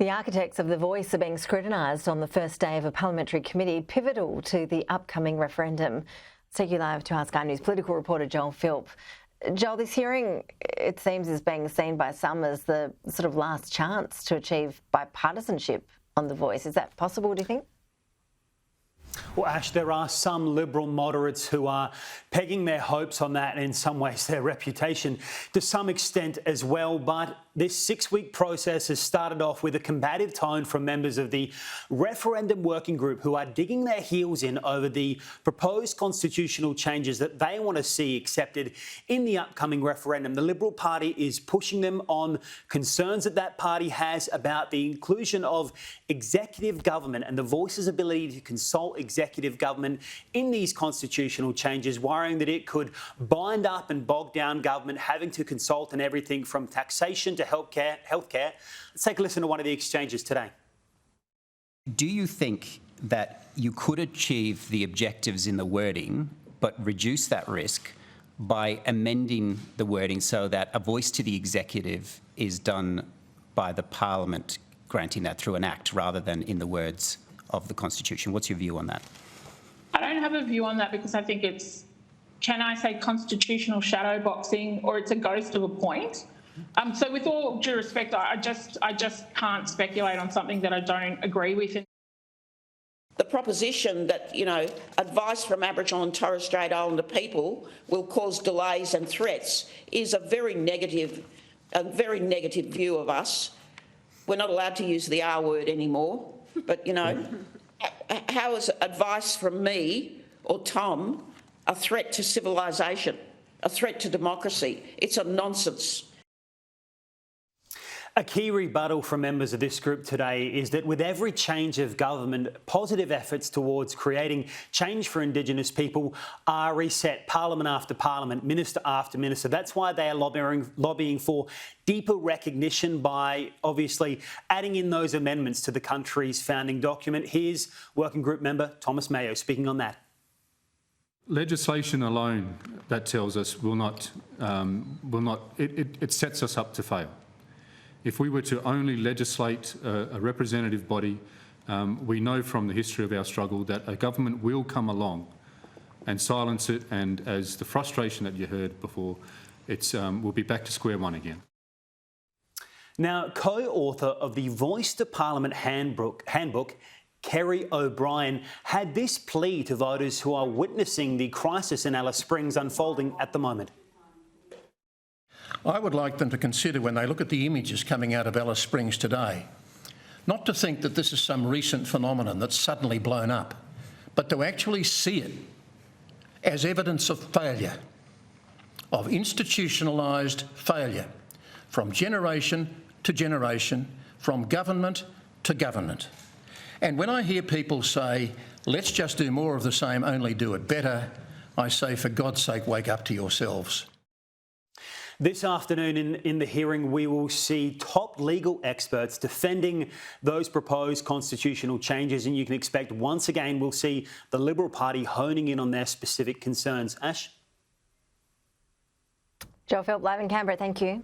The architects of the Voice are being scrutinised on the first day of a parliamentary committee pivotal to the upcoming referendum. Let's take you live to our Sky News political reporter Joel Philp. Joel, this hearing, it seems, is being seen by some as the sort of last chance to achieve bipartisanship on the Voice. Is that possible, do you think? Well, Ash, there are some Liberal moderates who are pegging their hopes on that and in some ways their reputation to some extent as well. But this 6-week process has started off with a combative tone from members of the referendum working group who are digging their heels in over the proposed constitutional changes that they want to see accepted in the upcoming referendum. The Liberal Party is pushing them on concerns that party has about the inclusion of executive government and the Voice's ability to consult executive government in these constitutional changes, worrying that it could bind up and bog down government, having to consult on everything from taxation to healthcare. Let's take a listen to one of the exchanges today. Do you think that you could achieve the objectives in the wording but reduce that risk by amending the wording so that a voice to the executive is done by the Parliament, granting that through an act rather than in the words of the Constitution? What's your view on that? I don't have a view on that because I think it's, can I say constitutional shadow boxing, or it's a ghost of a point. So with all due respect, I just can't speculate on something that I don't agree with. The proposition that, advice from Aboriginal and Torres Strait Islander people will cause delays and threats is a very negative view of us. We're not allowed to use the R word anymore, but, how is advice from me or Tom a threat to civilisation, a threat to democracy? It's a nonsense. A key rebuttal from members of this group today is that with every change of government, positive efforts towards creating change for Indigenous people are reset, parliament after parliament, minister after minister. That's why they are lobbying for deeper recognition by obviously adding in those amendments to the country's founding document. Here's working group member Thomas Mayo speaking on that. Legislation alone, that tells us, it sets us up to fail. If we were to only legislate a representative body, we know from the history of our struggle that a government will come along and silence it, and as the frustration that you heard before, we'll be back to square one again. Now, co-author of the Voice to Parliament handbook, Kerry O'Brien, had this plea to voters who are witnessing the crisis in Alice Springs unfolding at the moment. I would like them to consider, when they look at the images coming out of Alice Springs today, not to think that this is some recent phenomenon that's suddenly blown up, but to actually see it as evidence of failure, of institutionalised failure, from generation to generation, from government to government. And when I hear people say, let's just do more of the same, only do it better, I say, for God's sake, wake up to yourselves. This afternoon in the hearing, we will see top legal experts defending those proposed constitutional changes, and you can expect once again we'll see the Liberal Party honing in on their specific concerns. Ash? Joel Philp, live in Canberra, thank you.